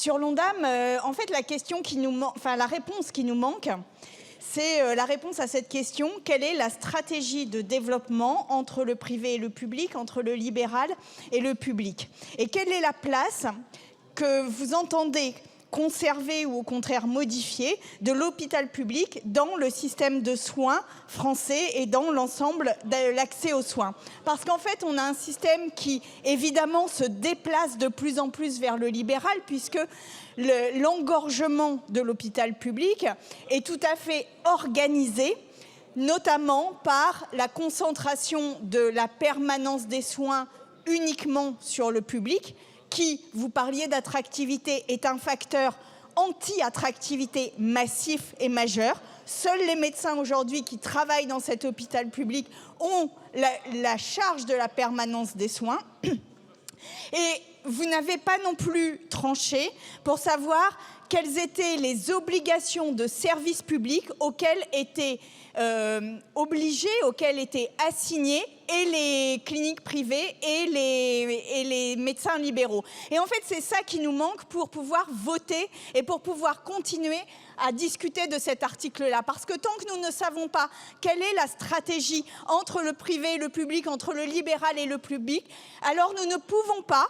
Sur l'Ondam, en fait, la réponse qui nous manque, c'est la réponse à cette question: quelle est la stratégie de développement entre le privé et le public, entre le libéral et le public? Et quelle est la place que vous entendez conserver ou au contraire modifier de l'hôpital public dans le système de soins français et dans l'ensemble de l'accès aux soins? Parce qu'en fait, on a un système qui, évidemment, se déplace de plus en plus vers le libéral, puisque l'engorgement de l'hôpital public est tout à fait organisé, notamment par la concentration de la permanence des soins uniquement sur le public, qui, vous parliez d'attractivité, est un facteur anti-attractivité massif et majeur. Seuls les médecins aujourd'hui qui travaillent dans cet hôpital public ont la charge de la permanence des soins. Et vous n'avez pas non plus tranché pour savoir quelles étaient les obligations de service public auxquelles étaient auxquelles étaient assignés et les cliniques privées et les médecins libéraux. Et en fait, c'est ça qui nous manque pour pouvoir voter et pour pouvoir continuer à discuter de cet article-là. Parce que tant que nous ne savons pas quelle est la stratégie entre le privé et le public, entre le libéral et le public, alors nous ne pouvons pas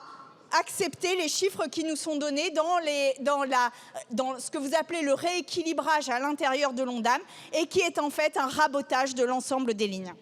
accepter les chiffres qui nous sont donnés dans ce que vous appelez le rééquilibrage à l'intérieur de l'Ondam, et qui est en fait un rabotage de l'ensemble des lignes.